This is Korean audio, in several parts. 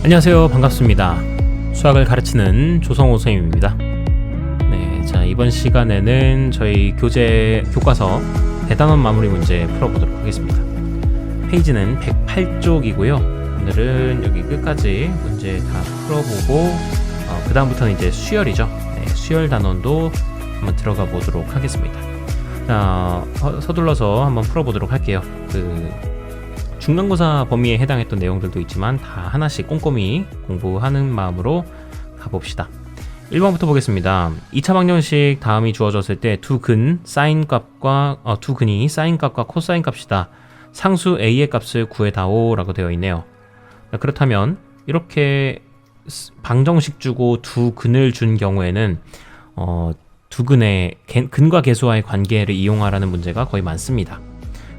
안녕하세요. 반갑습니다. 수학을 가르치는 조성호 선생님입니다. 네, 자 이번 시간에는 저희 교과서 대단원 마무리 문제 풀어보도록 하겠습니다. 페이지는 108쪽이고요. 오늘은 여기 끝까지 문제 다 풀어보고 그 다음부터는 이제 수열이죠. 네, 수열 단원도 한번 들어가 보도록 하겠습니다. 자, 서둘러서 한번 풀어보도록 할게요. 중간고사 범위에 해당했던 내용들도 있지만 다 하나씩 꼼꼼히 공부하는 마음으로 가봅시다. 1번부터 보겠습니다. 2차 방정식 다음이 주어졌을 때 두 근이 사인 값과 코사인 값이다. 상수 a의 값을 구해다오 라고 되어 있네요. 그렇다면 이렇게 방정식 주고 두 근을 준 경우에는 두 근의 근과 계수와의 관계를 이용하라는 문제가 거의 많습니다.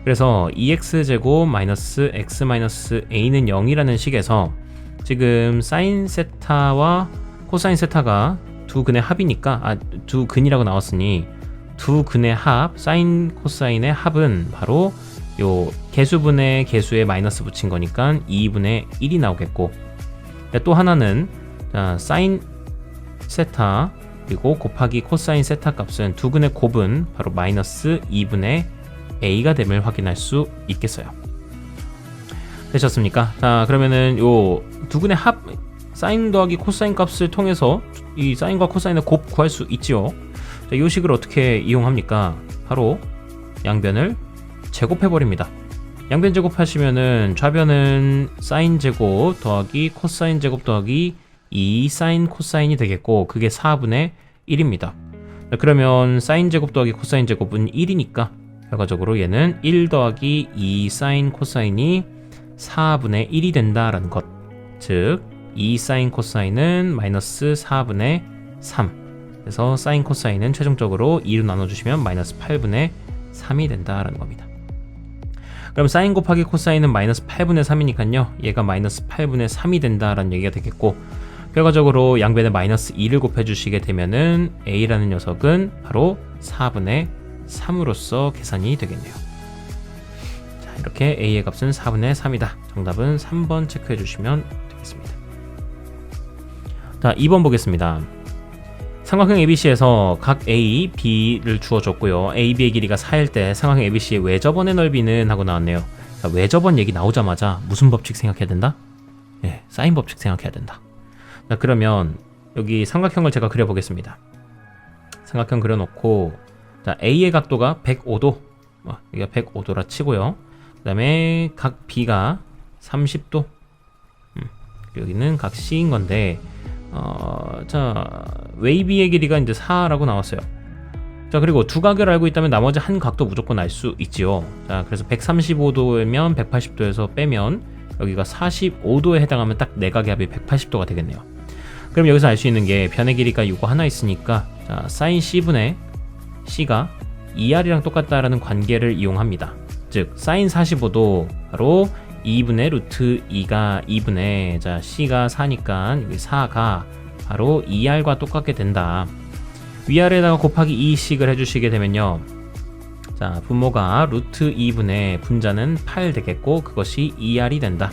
그래서 2x제곱 마이너스 x 마이너스 a는 0이라는 식에서 지금 사인 세타와 코사인 세타가 두 근의 합이니까 두 근이라고 나왔으니 두 근의 합, 사인 코사인의 합은 바로 요 개수분의 개수에 마이너스 붙인 거니까 2분의 1이 나오겠고, 또 하나는 사인 세타 그리고 곱하기 코사인 세타 값은 두 근의 곱은 바로 마이너스 2분의 a가 됨을 확인할 수 있겠어요. 되셨습니까? 자, 그러면은 요 두 근의 합 사인 더하기 코사인 값을 통해서 이 사인과 코사인의 곱 구할 수 있지요. 자, 이 식을 어떻게 이용합니까? 바로 양변을 제곱해 버립니다. 양변 제곱하시면은 좌변은 사인 제곱 더하기 코사인 제곱 더하기 2 사인 코사인이 되겠고, 그게 4분의 1입니다. 자, 그러면 사인 제곱 더하기 코사인 제곱은 1이니까 결과적으로 얘는 1 더하기 2 사인 코사인이 4분의 1이 된다라는 것. 즉 2 사인 코사인은 마이너스 4분의 3. 그래서 사인 코사인은 최종적으로 2로 나눠주시면 마이너스 8분의 3이 된다라는 겁니다. 그럼 사인 곱하기 코사인은 마이너스 8분의 3이니까요. 얘가 마이너스 8분의 3이 된다라는 얘기가 되겠고, 결과적으로 양변에 마이너스 2를 곱해주시게 되면은 a라는 녀석은 바로 4분의 3으로서 계산이 되겠네요. 자, 이렇게 a의 값은 4분의 3이다. 정답은 3번 체크해 주시면 되겠습니다. 자, 2번 보겠습니다. 삼각형 ABC에서 각 A, B를 주어줬고요. A, B의 길이가 4일 때 삼각형 ABC의 외접원의 넓이는 하고 나왔네요. 자, 외접원 얘기 나오자마자 무슨 법칙 생각해야 된다? 네, 사인 법칙 생각해야 된다. 자, 그러면 여기 삼각형을 제가 그려보겠습니다. 삼각형 그려놓고, 자, A의 각도가 105도, 여기가 105도라 치고요. 그 다음에 각 B가 30도, 여기는 각 C인 건데, 자, 웨이비의 길이가 이제 4라고 나왔어요. 자, 그리고 두 각을 알고 있다면 나머지 한 각도 무조건 알 수 있지요. 자, 그래서 135도면 180도에서 빼면 여기가 45도에 해당하면 딱 네 각의 합이 180도가 되겠네요. 그럼 여기서 알 수 있는 게 변의 길이가 이거 하나 있으니까, 자, 사인 C분의 C가 2R이랑 똑같다라는 관계를 이용합니다. 즉 사인 45도 바로 2분의 루트 2가 2분의, 자, C가 4니까 여기 4가 바로 2R과 똑같게 된다. 위아래에다가 곱하기 2씩을 해주시게 되면요, 자, 분모가 루트 2분의 분자는 8 되겠고, 그것이 2R이 된다.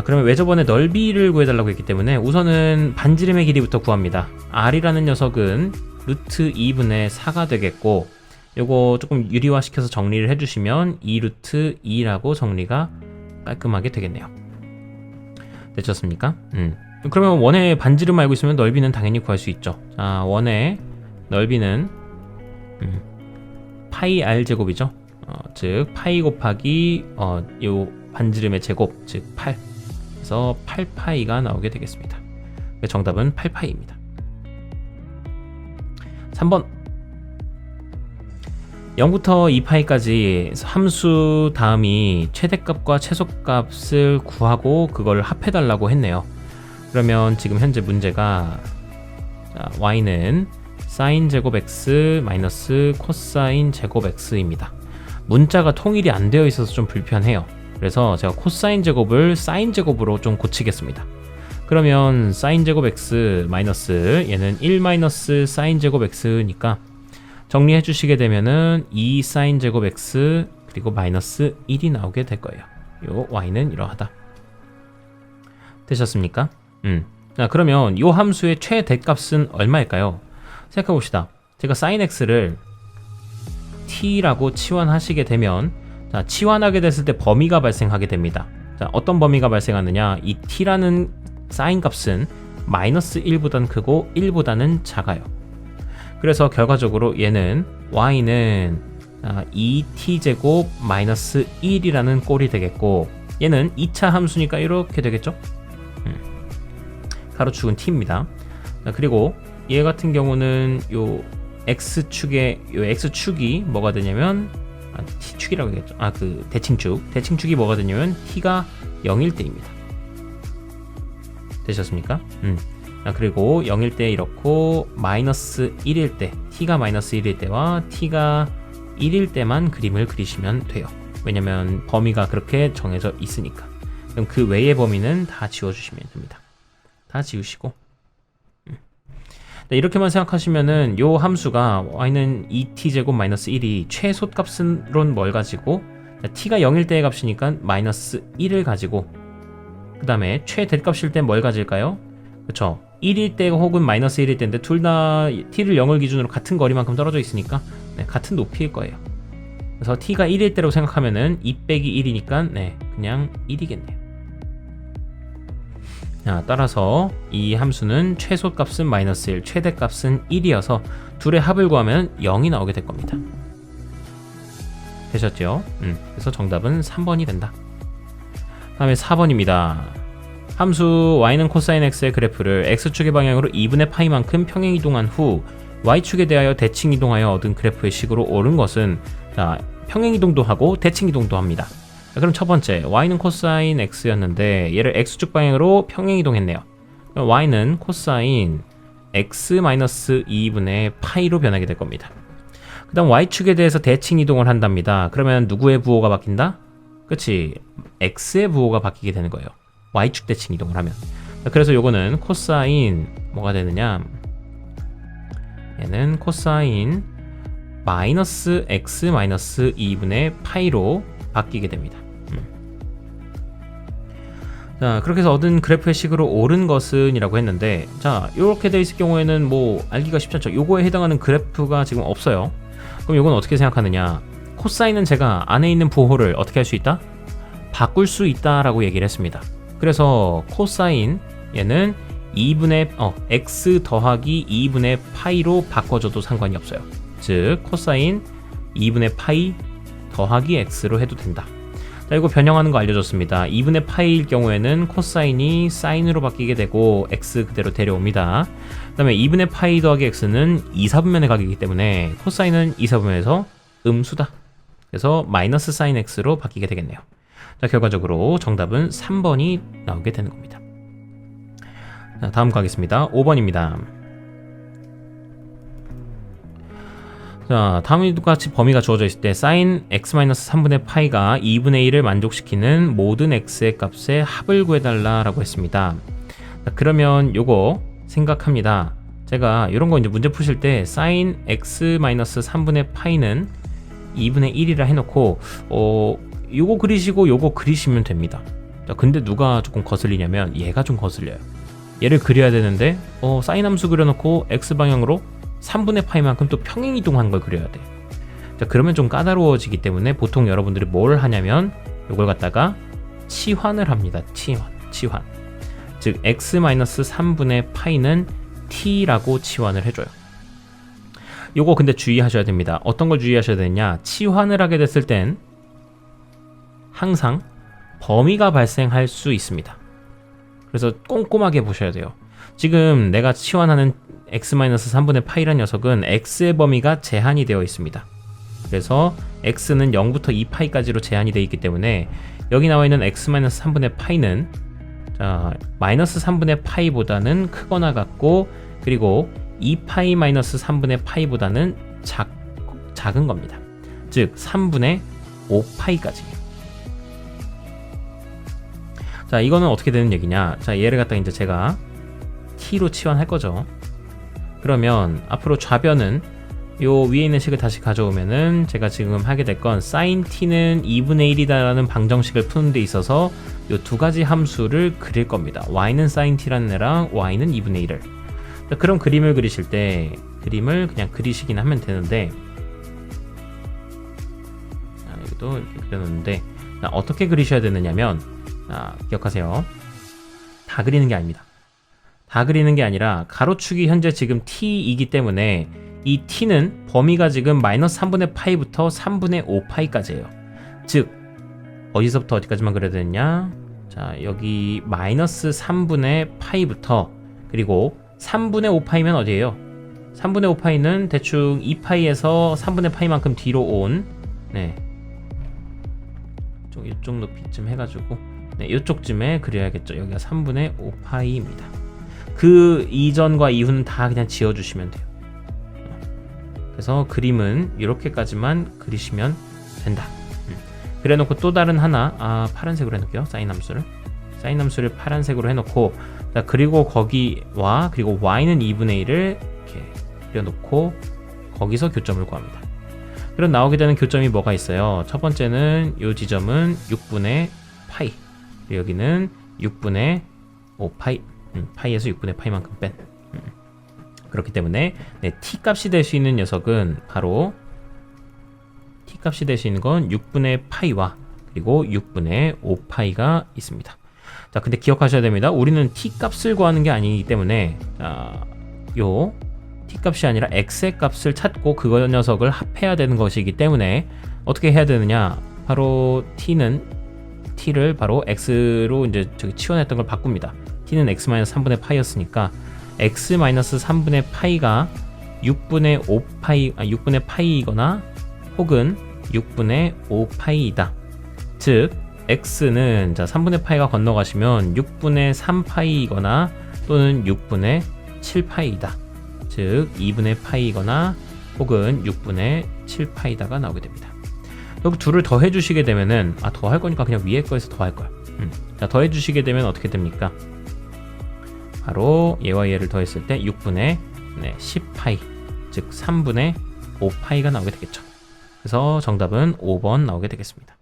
그러면 외접원의 넓이를 구해달라고 했기 때문에 우선은 반지름의 길이부터 구합니다. R이라는 녀석은 루트 2분의 4가 되겠고, 요거 조금 유리화시켜서 정리를 해주시면 2 루트 2라고 정리가 깔끔하게 되겠네요. 되셨습니까? 그러면 원의 반지름 알고 있으면 넓이는 당연히 구할 수 있죠. 자, 원의 넓이는 파이 r 제곱이죠. 즉 파이 곱하기 요 반지름의 제곱, 즉 8. 그래서 8파이가 나오게 되겠습니다. 정답은 8파이입니다. 3번 0부터 2파이까지 함수 다음이 최대값과 최소값을 구하고 그걸 합해달라고 했네요. 그러면 지금 현재 문제가, 자, y는 사인 제곱 x 마이너스 코사인 제곱 x입니다. 문자가 통일이 안 되어 있어서 좀 불편해요. 그래서 제가 코사인 제곱을 사인 제곱으로 좀 고치겠습니다. 그러면 사인 제곱 x 마이너스 얘는 1 마이너스 사인 제곱 x니까 정리해 주시게 되면은 2 사인 제곱 x 그리고 마이너스 1이 나오게 될 거예요. 요 y는 이러하다. 되셨습니까? 자, 그러면 요 함수의 최대값은 얼마일까요? 생각해 봅시다. 제가 sin x를 t라고 치환하시게 되면, 자, 치환하게 됐을 때 범위가 발생하게 됩니다. 자, 어떤 범위가 발생하느냐? 이 t라는 sin 값은 마이너스 1보다는 크고 1보다는 작아요. 그래서 결과적으로 얘는 y는 2t제곱 마이너스 1이라는 꼴이 되겠고, 얘는 2차 함수니까 이렇게 되겠죠? 가로축은 t입니다. 그리고 얘 같은 경우는 요 x축이 뭐가 되냐면 t축이라고 하겠죠. 그 대칭축이 뭐가 되냐면 t가 0일 때입니다. 되셨습니까? 그리고 0일 때 이렇고 마이너스 1일 때, t가 마이너스 1일 때와 t가 1일 때만 그림을 그리시면 돼요. 왜냐면 범위가 그렇게 정해져 있으니까. 그럼 그 외의 범위는 다 지워주시면 됩니다. 다 지우시고. 네, 이렇게만 생각하시면은 요 함수가 y는 2t제곱 마이너스 1이 최소값은 뭘 가지고, t가 0일 때의 값이니까 마이너스 1을 가지고, 그 다음에 최대값일 때 뭘 가질까요? 그쵸, 1일 때 혹은 마이너스 1일 때인데 둘 다 t를 0을 기준으로 같은 거리만큼 떨어져 있으니까 같은 높이일 거예요. 그래서 t가 1일 때라고 생각하면은 2 빼기 1이니까 그냥 1이겠네요. 자, 따라서 이 함수는 최소값은 마이너스 1, 최대값은 1이어서 둘의 합을 구하면 0이 나오게 될 겁니다. 되셨죠? 그래서 정답은 3번이 된다. 다음에 4번입니다. 함수 y는 코사인 x의 그래프를 x축의 방향으로 2분의 파이만큼 평행 이동한 후 y축에 대하여 대칭 이동하여 얻은 그래프의 식으로 옳은 것은, 자, 평행 이동도 하고 대칭 이동도 합니다. 자, 그럼 첫 번째, y는 코사인 x였는데 얘를 x축 방향으로 평행 이동했네요. 그럼 y는 코사인 x-2분의 파이로 변하게 될 겁니다. 그 다음 y축에 대해서 대칭 이동을 한답니다. 그러면 누구의 부호가 바뀐다? 그치, x의 부호가 바뀌게 되는 거예요. y축 대칭 이동을 하면. 자, 그래서 요거는 코사인 뭐가 되느냐, 얘는 코사인 마이너스 x 마이너스 2분의 파이로 바뀌게 됩니다. 자, 그렇게 해서 얻은 그래프의 식으로 옳은 것은 이라고 했는데, 자, 요렇게 돼 있을 경우에는 뭐 알기가 쉽지 않죠. 요거에 해당하는 그래프가 지금 없어요. 그럼 요건 어떻게 생각하느냐, 코사인은 제가 안에 있는 부호를 어떻게 할 수 있다? 바꿀 수 있다라고 얘기를 했습니다. 그래서 코사인 얘는 2분의 x 더하기 2분의 파이로 바꿔줘도 상관이 없어요. 즉 코사인 2분의 파이 더하기 x로 해도 된다. 자, 이거 변형하는 거 알려줬습니다. 2분의 파이일 경우에는 코사인이 사인으로 바뀌게 되고 x 그대로 데려옵니다. 그 다음에 2분의 파이 더하기 x는 2사분면에 가기이기 때문에 코사인은 2사분면에서 음수다. 그래서 마이너스 사인 x로 바뀌게 되겠네요. 자, 결과적으로 정답은 3번이 나오게 되는 겁니다. 자, 다음 가겠습니다. 5번입니다. 자, 다음과 같이 범위가 주어져 있을 때 sin x-3분의 파이가 2분의 1을 만족시키는 모든 x의 값의 합을 구해달라 라고 했습니다. 자, 그러면 요거 생각합니다. 제가 이런 거 이제 문제 푸실 때 sin x-3분의 파이는 2분의 1이라 해놓고 요거 그리시고 요거 그리시면 됩니다. 자, 근데 누가 조금 거슬리냐면 얘가 좀 거슬려요. 얘를 그려야 되는데 사인 함수 그려놓고 x 방향으로 3분의 파이만큼 또 평행 이동한 걸 그려야 돼. 자, 그러면 좀 까다로워지기 때문에 보통 여러분들이 뭘 하냐면 요걸 갖다가 치환을 합니다. 치환. 즉 x-3분의 파이는 t라고 치환을 해줘요. 요거 근데 주의하셔야 됩니다. 어떤 걸 주의하셔야 되냐, 치환을 하게 됐을 땐 항상 범위가 발생할 수 있습니다. 그래서 꼼꼼하게 보셔야 돼요. 지금 내가 치환하는 x-3분의 파이란 녀석은 x의 범위가 제한이 되어 있습니다. 그래서 x는 0부터 2파이까지로 제한이 되어 있기 때문에 여기 나와 있는 x-3분의 파이는 마이너스 3분의 파이보다는 크거나 같고, 그리고 2파이 마이너스 3분의 파이보다는 작은 겁니다. 즉 3분의 5파이까지. 자, 이거는 어떻게 되는 얘기냐, 자, 얘를 갖다 이제 제가 t로 치환할 거죠. 그러면 앞으로 좌변은 요 위에 있는 식을 다시 가져오면은 제가 지금 하게 될 건 sin t는 2분의 1이다라는 방정식을 푸는 데 있어서 요 두 가지 함수를 그릴 겁니다. y는 sin t라는 애랑 y는 2분의 1을. 그럼 그림을 그리실 때 그림을 그냥 그리시긴 하면 되는데, 여기도 이렇게 그려놓는데, 어떻게 그리셔야 되느냐면, 기억하세요. 다 그리는 게 아닙니다. 다 그리는 게 아니라 가로축이 현재 지금 t이기 때문에 이 t는 범위가 지금 마이너스 3분의 파이부터 3분의 5 파이까지예요. 즉 어디서부터 어디까지만 그려야 되느냐, 자 여기 마이너스 3분의 파이부터, 그리고 3분의 5 파이면 어디예요? 3분의 5 파이는 대충 2 파이에서 3분의 파이만큼 뒤로 온, 네, 이쪽 높이쯤 해가지고, 네, 이쪽쯤에 그려야겠죠. 여기가 3분의 5 파이입니다. 그 이전과 이후는 다 그냥 지워주시면 돼요. 그래서 그림은 이렇게까지만 그리시면 된다. 그래놓고 또 다른 하나, 파란색으로 해놓을게요. 사인 함수를 파란색으로 해놓고, 자, 그리고 거기와 그리고 y는 2분의 1을 이렇게 그려놓고 거기서 교점을 구합니다. 그럼 나오게 되는 교점이 뭐가 있어요? 첫 번째는 이 지점은 6분의 파이, 그리고 여기는 6분의 5 파이, 파이에서 6분의 파이만큼 뺀. 그렇기 때문에 네, t 값이 될 수 있는 녀석은 바로, t 값이 될 수 있는 건 6분의 파이와 그리고 6분의 5 파이가 있습니다. 자, 근데 기억하셔야 됩니다. 우리는 t 값을 구하는 게 아니기 때문에, 요 t 값이 아니라 x의 값을 찾고 그거 녀석을 합해야 되는 것이기 때문에 어떻게 해야 되느냐, 바로 t를 바로 x로 이제 저기 치워냈던 걸 바꿉니다. t는 x-3분의 파이였으니까 x-3분의 파이가 6분의 5 파이, 6분의 파이이거나 혹은 6분의 5 파이이다. 즉 x는, 자 3분의 파이가 건너가시면 6분의 3 파이이거나 또는 6분의 7 파이이다. 즉 2분의 파이이거나 혹은 6분의 7 파이다가 나오게 됩니다. 여기 둘을 더해 주시게 되면은, 더 할 거니까 그냥 위에 거에서 더 할 걸. 자, 더해 주시게 되면 어떻게 됩니까? 바로 얘와 얘를 더했을 때 6분의 10파이, 즉 3분의 5파이가 나오게 되겠죠. 그래서 정답은 5번 나오게 되겠습니다.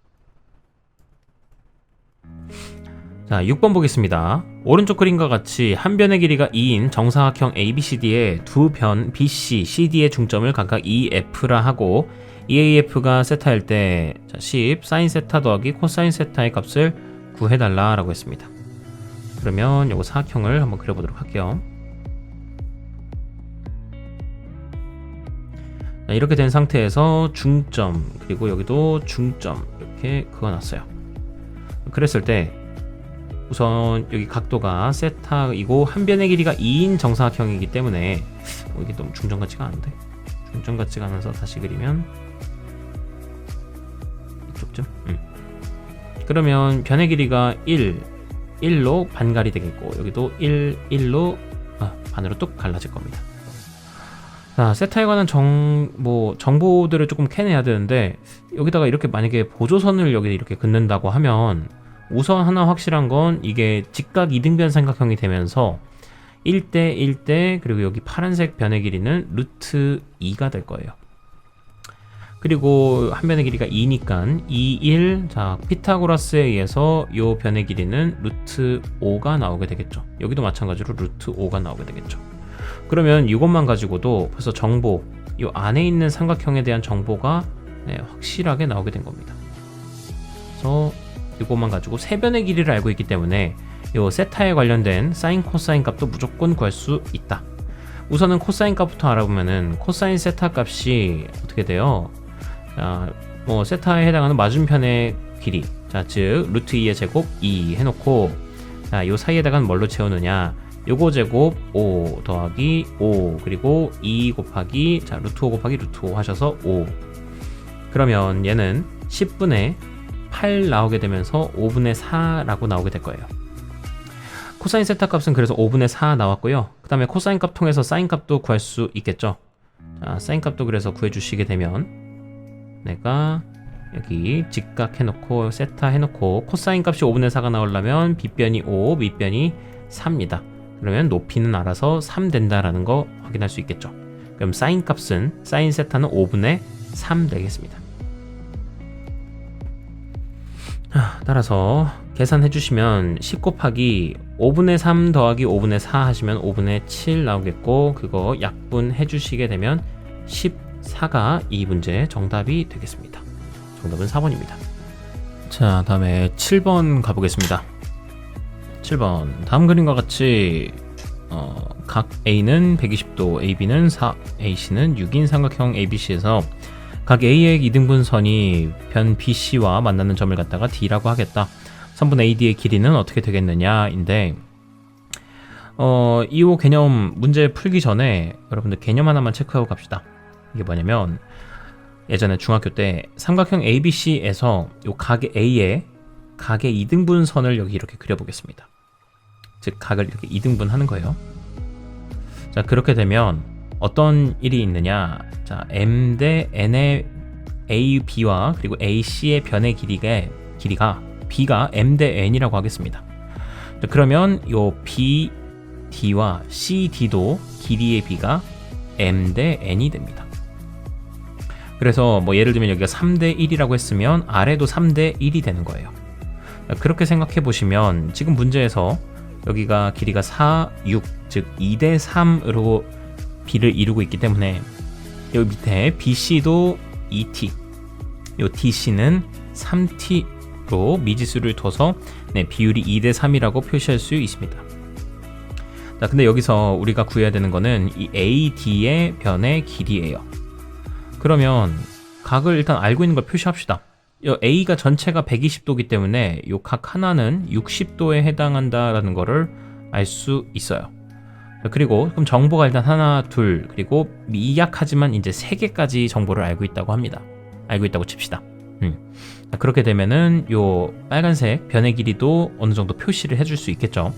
자, 6번 보겠습니다. 오른쪽 그림과 같이 한 변의 길이가 2인 정사각형 ABCD의 두 변 BC, CD의 중점을 각각 EF라 하고 EAF가 세타일 때 10 사인 세타 더하기 코사인 세타의 값을 구해달라 라고 했습니다. 그러면 요거 사각형을 한번 그려보도록 할게요. 자, 이렇게 된 상태에서 중점, 그리고 여기도 중점 이렇게 그어놨어요. 그랬을 때 우선 여기 각도가 세타이고 한 변의 길이가 2인 정사각형이기 때문에 이게 너무 중점 같지가 않은데, 중점 같지가 않아서 다시 그리면 이쪽쯤. 그러면 변의 길이가 1로 반갈이 되겠고, 여기도 1로 반으로 뚝 갈라질 겁니다. 자, 세타에 관한 정보들을 조금 캐내야 되는데, 여기다가 이렇게 만약에 보조선을 여기 이렇게 긋는다고 하면 우선 하나 확실한 건 이게 직각 이등변 삼각형이 되면서 1대 1대, 그리고 여기 파란색 변의 길이는 루트 2가 될 거예요. 그리고 한 변의 길이가 2니까 2, 1, 자 피타고라스에 의해서 요 변의 길이는 루트 5가 나오게 되겠죠. 여기도 마찬가지로 루트 5가 나오게 되겠죠. 그러면 이것만 가지고도 벌써 정보, 요 안에 있는 삼각형에 대한 정보가 확실하게 나오게 된 겁니다. 그래서 이것만 가지고 세 변의 길이를 알고 있기 때문에 요 세타에 관련된 사인 코사인 값도 무조건 구할 수 있다. 우선은 코사인 값부터 알아보면은 코사인 세타 값이 어떻게 돼요? 자, 세타에 해당하는 맞은편의 길이, 자, 즉 루트 2의 제곱 2 해놓고, 자, 요 사이에다가는 뭘로 채우느냐? 요거 제곱 5 더하기 5 그리고 2 곱하기, 자, 루트 5 곱하기 루트 5 하셔서 5. 그러면 얘는 10분의 8 나오게 되면서 5분의 4라고 나오게 될 거예요. 코사인 세타 값은 그래서 5분의 4 나왔고요. 그 다음에 코사인 값 통해서 사인 값도 구할 수 있겠죠. 자, 사인 값도 그래서 구해주시게 되면, 내가 여기 직각 해놓고 세타 해놓고 코사인 값이 5분의 4가 나오려면 빗변이 5, 밑변이 4입니다. 그러면 높이는 알아서 3 된다라는 거 확인할 수 있겠죠. 그럼 사인 값은 사인 세타는 5분의 3 되겠습니다. 따라서 계산해 주시면 10 곱하기 5분의 3 더하기 5분의 4 하시면 5분의 7 나오겠고, 그거 약분해 주시게 되면 14가 이 문제의 정답이 되겠습니다. 정답은 4번입니다. 자, 다음에 7번 가보겠습니다. 7번 다음 그림과 같이 각 A는 120도, AB는 4, AC는 6인 삼각형 ABC에서 각 A의 이등분선이 변 BC와 만나는 점을 갖다가 D라고 하겠다. 선분 AD의 길이는 어떻게 되겠느냐인데, 이호 개념 문제 풀기 전에 여러분들 개념 하나만 체크하고 갑시다. 이게 뭐냐면, 예전에 중학교 때 삼각형 ABC에서 요 각 A의 각의 이등분선을 여기 이렇게 그려보겠습니다. 즉 각을 이렇게 이등분하는 거예요. 자, 그렇게 되면 어떤 일이 있느냐, 자, M 대 N의 AB와 그리고 AC의 변의 길이가 B가 M 대 N이라고 하겠습니다. 자, 그러면 요 BD와 CD도 길이의 B가 M 대 N이 됩니다. 그래서 뭐 예를 들면 여기가 3대 1이라고 했으면 아래도 3대 1이 되는 거예요. 자, 그렇게 생각해 보시면 지금 문제에서 여기가 길이가 4, 6, 즉 2대 3으로 B를 이루고 있기 때문에 여기 밑에 BC도 2T, 요 DC는 3T로 미지수를 둬서 비율이 2대 3이라고 표시할 수 있습니다. 자, 근데 여기서 우리가 구해야 되는 거는 이 AD의 변의 길이에요. 그러면 각을 일단 알고 있는 걸 표시합시다. A가 전체가 120도이기 때문에 요 각 하나는 60도에 해당한다라는 거를 알 수 있어요. 그리고 그럼 정보가 일단 하나, 둘, 그리고 미약하지만 이제 3개까지 정보를 알고 있다고 합니다. 알고 있다고 칩시다. 그렇게 되면은 요 빨간색 변의 길이도 어느 정도 표시를 해줄 수 있겠죠.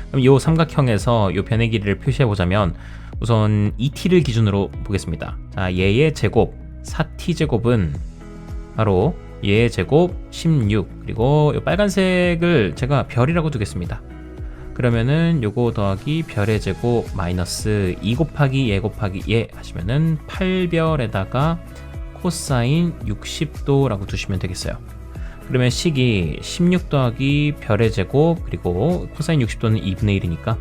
그럼 요 삼각형에서 요 변의 길이를 표시해 보자면 우선 2t를 기준으로 보겠습니다. 자, 얘의 제곱 4t 제곱은 바로 얘의 제곱 16, 그리고 요 빨간색을 제가 별이라고 두겠습니다. 그러면은 요거 더하기 별의 제곱 마이너스 2 곱하기 얘 곱하기 얘 하시면은 8별에다가 코사인 60도라고 두시면 되겠어요. 그러면 식이 16 더하기 별의 제곱 그리고 코사인 60도는 2분의 1이니까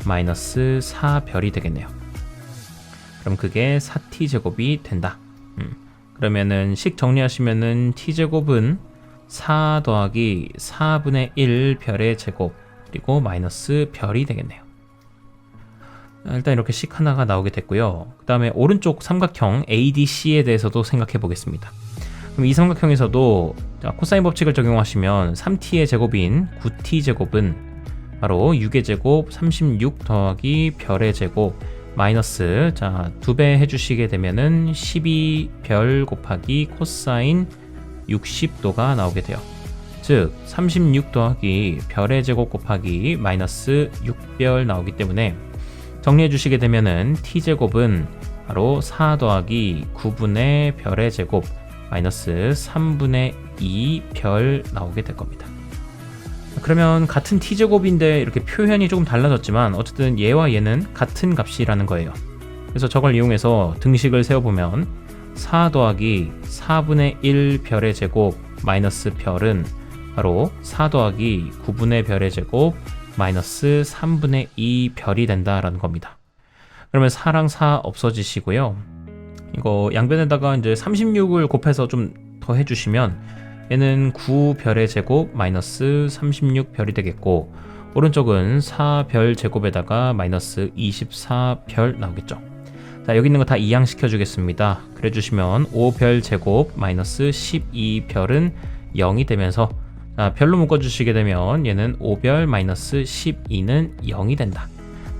마이너스 4별이 되겠네요. 그럼 그게 4t 제곱이 된다. 그러면은 식 정리하시면은 t제곱은 4 더하기 4분의 1 별의 제곱 그리고 마이너스 별이 되겠네요. 일단 이렇게 식 하나가 나오게 됐고요. 그 다음에 오른쪽 삼각형 ADC에 대해서도 생각해 보겠습니다. 그럼 이 삼각형에서도 코사인 법칙을 적용하시면 3t의 제곱인 9t 제곱은 바로 6의 제곱 36 더하기 별의 제곱 마이너스, 자, 2배 해주시게 되면은 12별 곱하기 코사인 60도가 나오게 돼요. 즉 36 더하기 별의 제곱 곱하기 마이너스 6별 나오기 때문에 정리해 주시게 되면은 t제곱은 바로 4 더하기 9분의 별의 제곱 마이너스 3분의 2 별 나오게 될 겁니다. 그러면 같은 t제곱인데 이렇게 표현이 조금 달라졌지만 어쨌든 얘와 얘는 같은 값이라는 거예요. 그래서 저걸 이용해서 등식을 세워보면 4 더하기 4분의 1 별의 제곱 마이너스 별은 바로 4 더하기 9분의 별의 제곱 마이너스 3분의 2 별이 된다라는 겁니다. 그러면 4랑 4 없어지시고요. 이거 양변에다가 이제 36을 곱해서 좀 더 해주시면 얘는 9별의 제곱 마이너스 36별이 되겠고 오른쪽은 4별 제곱에다가 마이너스 24별 나오겠죠. 자, 여기 있는 거 다 이항시켜 주겠습니다. 그래 주시면 5별 제곱 마이너스 12별은 0이 되면서, 자, 별로 묶어 주시게 되면 얘는 5별 마이너스 12는 0이 된다.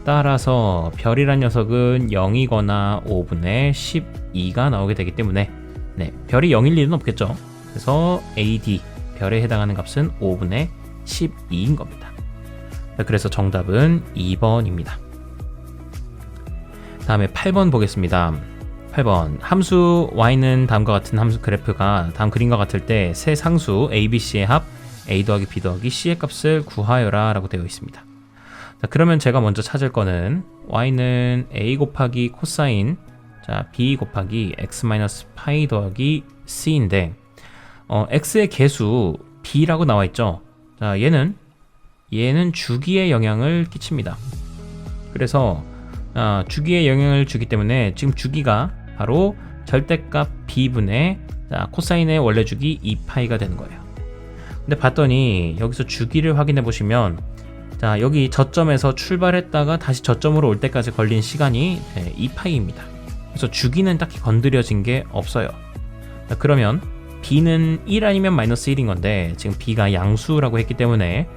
따라서 별이란 녀석은 0이거나 5분의 12가 나오게 되기 때문에 별이 0일 리는 없겠죠. 그래서 AD 별에 해당하는 값은 5분의 12인 겁니다. 그래서 정답은 2번입니다. 다음에 8번 보겠습니다. 8번 함수 y는 다음과 같은 함수 그래프가 다음 그림과 같을 때 세 상수 ABC의 합 A 더하기 B 더하기 C의 값을 구하여라 라고 되어 있습니다. 자, 그러면 제가 먼저 찾을 거는 y는 a 곱하기 코사인 자 b 곱하기 x 마이너스 파이 더하기 c인데 x의 개수 b라고 나와 있죠. 자, 얘는 주기에 영향을 끼칩니다. 그래서 주기에 영향을 주기 때문에 지금 주기가 바로 절대값 b분의 코사인의 원래 주기 2파이가 되는 거예요. 근데 봤더니 여기서 주기를 확인해 보시면 자, 여기 저점에서 출발했다가 다시 저점으로 올 때까지 걸린 시간이 2파이입니다. 그래서 주기는 딱히 건드려진 게 없어요. 자, 그러면 b는 1 아니면 마이너스 1인 건데 지금 b가 양수라고 했기 때문에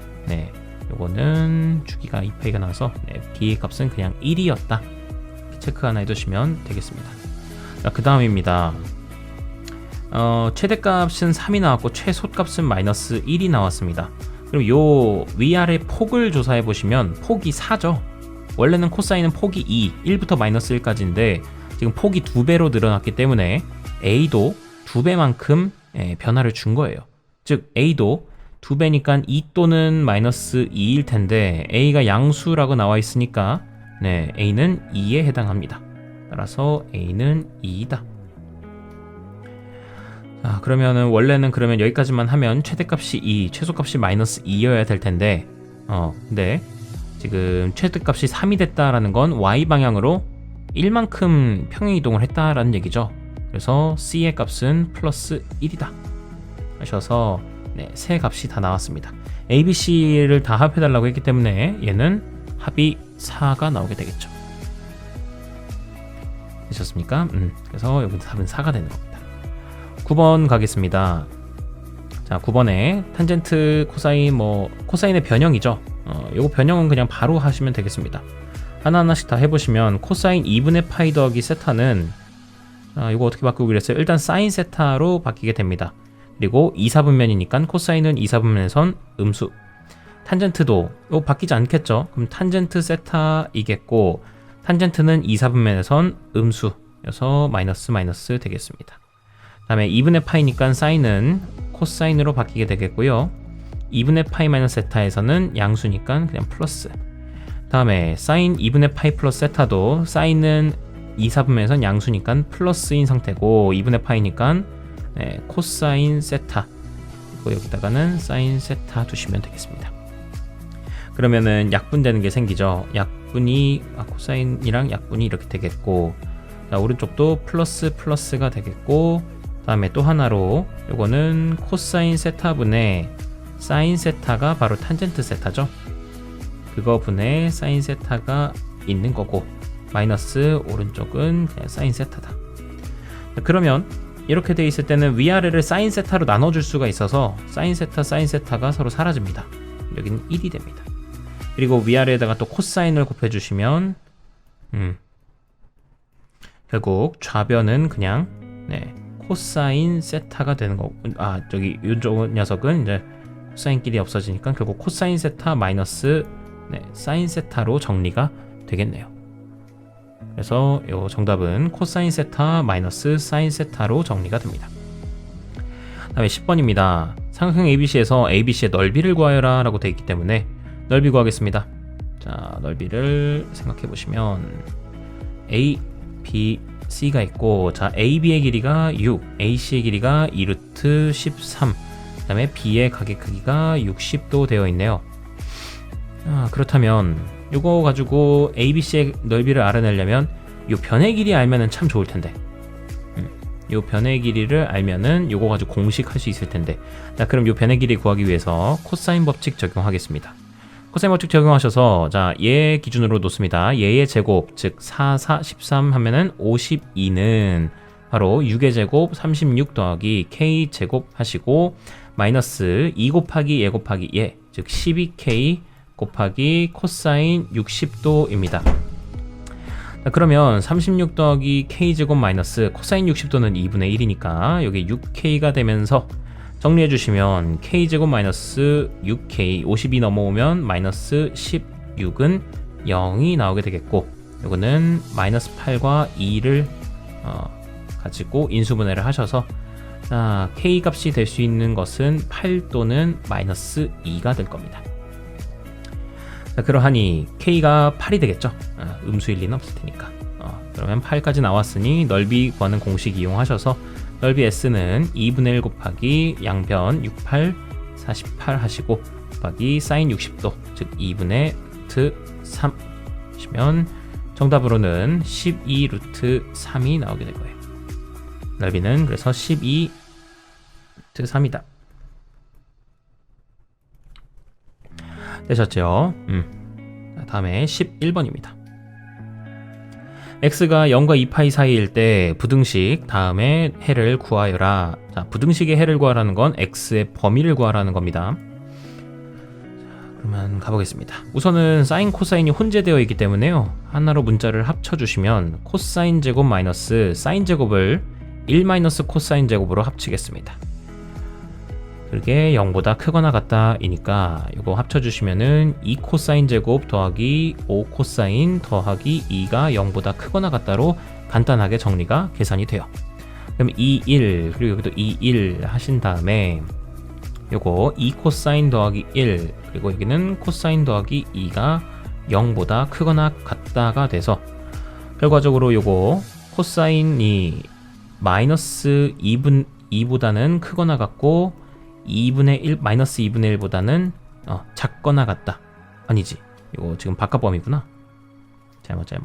요거는 주기가 2파이가 나와서 b의 값은 그냥 1이었다. 체크 하나 해두시면 되겠습니다. 그 다음입니다. 최대값은 3이 나왔고 최소값은 마이너스 1이 나왔습니다. 그럼 요 위아래 폭을 조사해 보시면 폭이 4죠. 원래는 코사인은 폭이 2, 1부터 마이너스 1까지인데 지금 폭이 2배로 늘어났기 때문에 a도 2배만큼 변화를 준 거예요. 즉 a도 2배니까 2 또는 마이너스 2일 텐데 a가 양수라고 나와 있으니까 a는 2에 해당합니다. 따라서 a는 2이다. 자, 그러면은 원래는 그러면 여기까지만 하면 최대값이 2, 최소값이 마이너스 2여야 될 텐데 근데 지금 최대값이 3이 됐다라는 건 y 방향으로 1만큼 평행 이동을 했다라는 얘기죠. 그래서 c의 값은 플러스 1이다 하셔서 세 값이 다 나왔습니다. a, b, c를 다 합해달라고 했기 때문에 얘는 합이 4가 나오게 되겠죠. 되셨습니까? 그래서 여기 답은 4가 되는 겁니다. 9번 가겠습니다. 자, 9번에 탄젠트 코사인 코사인의 변형이죠. 요거 변형은 그냥 바로 하시면 되겠습니다. 하나하나씩 다 해보시면 코사인 2분의 파이 더하기 세타는 요거 어떻게 바꾸고 그랬어요? 일단 사인 세타로 바뀌게 됩니다. 그리고 2사분면이니까 코사인은 2사분면에선 음수. 탄젠트도 이거 바뀌지 않겠죠? 그럼 탄젠트 세타이겠고 탄젠트는 2사분면에선 음수여서 마이너스 마이너스 되겠습니다. 다음에 2분의 파이니까 사인은 코사인으로 바뀌게 되겠고요. 2분의 파이 마이너스 세타에서는 양수니까 그냥 플러스. 다음에 사인 2분의 파이 플러스 세타도 사인은 2사분면에선 양수니까 플러스인 상태고 2분의 파이니까 코사인 세타. 그리고 여기다가는 사인 세타 두시면 되겠습니다. 그러면은 약분되는 게 생기죠. 약분이 코사인이랑 약분이 이렇게 되겠고 자, 오른쪽도 플러스 플러스가 되겠고 다음에 또 하나로 요거는 코사인 세타분의 사인 세타가 바로 탄젠트 세타죠. 그거 분의 사인 세타가 있는 거고 마이너스 오른쪽은 그냥 사인 세타다. 자, 그러면 이렇게 돼 있을 때는 위아래를 사인 세타로 나눠줄 수가 있어서 사인 세타 사인 세타가 서로 사라집니다. 여기는 1이 됩니다. 그리고 위아래에다가 또 코사인을 곱해주시면 결국 좌변은 그냥 코사인 세타가 되는 거고 저기 이쪽 녀석은 이제 코사인끼리 없어지니까 결국 코사인 세타 마이너스 사인 세타로 정리가 되겠네요. 그래서 이 정답은 코사인 세타 마이너스 사인 세타로 정리가 됩니다. 다음에 10번입니다. 삼각형 ABC에서 ABC의 넓이를 구하여라 라고 되어 있기 때문에 넓이 구하겠습니다. 자, 넓이를 생각해 보시면 A, B, C가 있고 자, AB의 길이가 6, AC의 길이가 2루트 13, 그 다음에 B의 가계 크기가 60도 되어 있네요. 그렇다면 이거 가지고 ABC의 넓이를 알아내려면 이 변의 길이 알면은 참 좋을 텐데 이 변의 길이를 알면은 이거 가지고 공식할 수 있을 텐데 자, 그럼 이 변의 길이 구하기 위해서 코사인 법칙 적용하겠습니다. 코사인 법칙 적용하셔서 자, 얘 기준으로 놓습니다. 얘의 제곱 즉 4, 4, 13 하면은 52는 바로 6의 제곱 36 더하기 k 제곱 하시고 마이너스 2 곱하기 얘 곱하기 얘 즉 12k 곱하기 코사인 60도입니다. 자, 그러면 36 더하기 k제곱 마이너스 코사인 60도는 2분의 1이니까 여기 6k가 되면서 정리해 주시면 k제곱 마이너스 6k 50이 넘어오면 마이너스 16은 0이 나오게 되겠고 이거는 마이너스 8과 2를 가지고 인수분해를 하셔서 자, k 값이 될 수 있는 것은 8 또는 마이너스 2가 될 겁니다. 자, 그러하니 K가 8이 되겠죠. 음수일 리는 없을 테니까. 그러면 8까지 나왔으니 넓이 구하는 공식 이용하셔서 넓이 S는 2분의 1 곱하기 양변 68, 48 하시고 곱하기 사인 60도, 즉 2분의 루트 3 하시면 정답으로는 12 루트 3이 나오게 될 거예요. 넓이는 그래서 12 루트 3이다. 되셨죠? 다음에 11번입니다. x가 0과 2파이 사이일 때 부등식 다음에 해를 구하여라. 자, 부등식의 해를 구하라는 건 x의 범위를 구하라는 겁니다. 자, 그러면 가보겠습니다. 우선은 사인 코사인이 혼재되어 있기 때문에요, 하나로 문자를 합쳐주시면 코사인 제곱 마이너스 사인 제곱을 1 마이너스 코사인 제곱으로 합치겠습니다. 그게 0보다 크거나 같다 이니까 이거 합쳐주시면은 2 코사인 제곱 더하기 5 코사인 더하기 2가 0보다 크거나 같다로 간단하게 정리가 계산이 돼요. 그럼 2, 1 그리고 여기도 2, 1 하신 다음에 요거 2 코사인 더하기 1 그리고 여기는 코사인 더하기 2가 0보다 크거나 같다가 돼서 결과적으로 요거 코사인이 마이너스 2보다는 크거나 같고 2분의 1, 마이너스 2분의 1보다는 작거나 같다. 아니지, 이거 지금 바깥범위구나. 잘못. 자,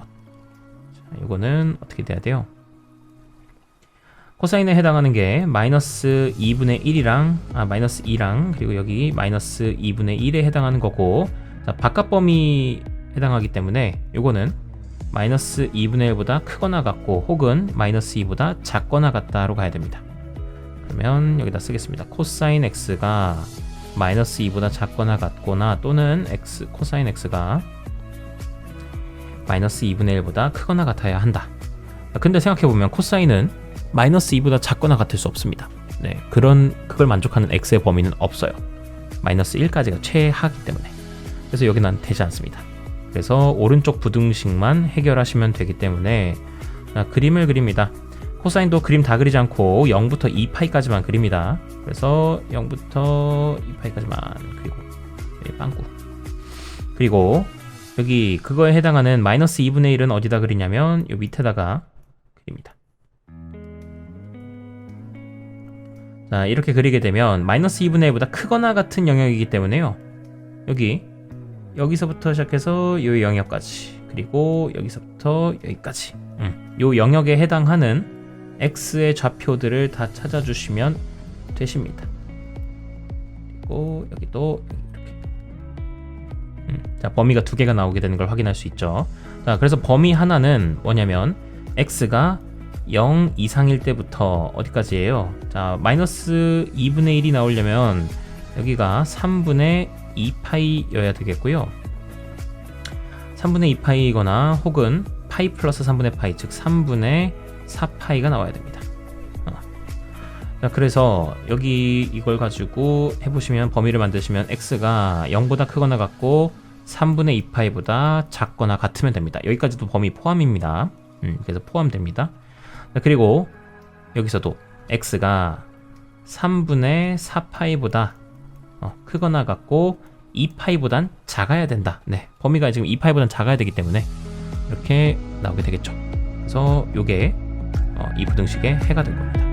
이거는 어떻게 돼야 돼요? 코사인에 해당하는 게 마이너스 2분의 1이랑 마이너스 2랑 그리고 여기 마이너스 2분의 1에 해당하는 거고, 자, 바깥범위 해당하기 때문에 이거는 마이너스 2분의 1보다 크거나 같고 혹은 마이너스 2보다 작거나 같다로 가야 됩니다. 그러면 여기다 쓰겠습니다. 코사인 x가 마이너스 2보다 작거나 같거나 또는 코사인 x가 마이너스 2분의 1보다 크거나 같아야 한다. 근데 생각해보면 코사인은 마이너스 2보다 작거나 같을 수 없습니다. 네, 그걸 만족하는 x의 범위는 없어요. 마이너스 1까지가 최하기 때문에. 그래서 여기는 되지 않습니다. 그래서 오른쪽 부등식만 해결하시면 되기 때문에 그림을 그립니다. 코사인도 그림 다 그리지 않고 0부터 2파이까지만 그립니다. 그래서 0부터 2파이까지만 그리고 여기 빵꾸. 그리고 여기 그거에 해당하는 마이너스 2분의 1은 어디다 그리냐면 이 밑에다가 그립니다. 자, 이렇게 그리게 되면 마이너스 2분의 1보다 크거나 같은 영역이기 때문에요, 여기서부터 시작해서 이 영역까지 그리고 여기서부터 여기까지 이 영역에 해당하는 x의 좌표들을 다 찾아주시면 되십니다. 그리고 여기도 이렇게 자, 범위가 두 개가 나오게 되는 걸 확인할 수 있죠. 자, 그래서 범위 하나는 뭐냐면 x가 0 이상일 때부터 어디까지예요? 자, 마이너스 2분의 1이 나오려면 여기가 3분의 2파이여야 되겠고요. 3분의 2파이거나 혹은 파이 플러스 3분의 파이, 즉 3분의 4파이가 나와야 됩니다. 자, 그래서 여기 이걸 가지고 해보시면 범위를 만드시면 x가 0보다 크거나 같고 3분의 2파이보다 작거나 같으면 됩니다. 여기까지도 범위 포함입니다. 그래서 포함됩니다. 자, 그리고 여기서도 x가 3분의 4파이보다 크거나 같고 2파이보단 작아야 된다. 네, 범위가 지금 2파이보단 작아야 되기 때문에 이렇게 나오게 되겠죠. 그래서 요게 이 부등식의 해가 될 겁니다.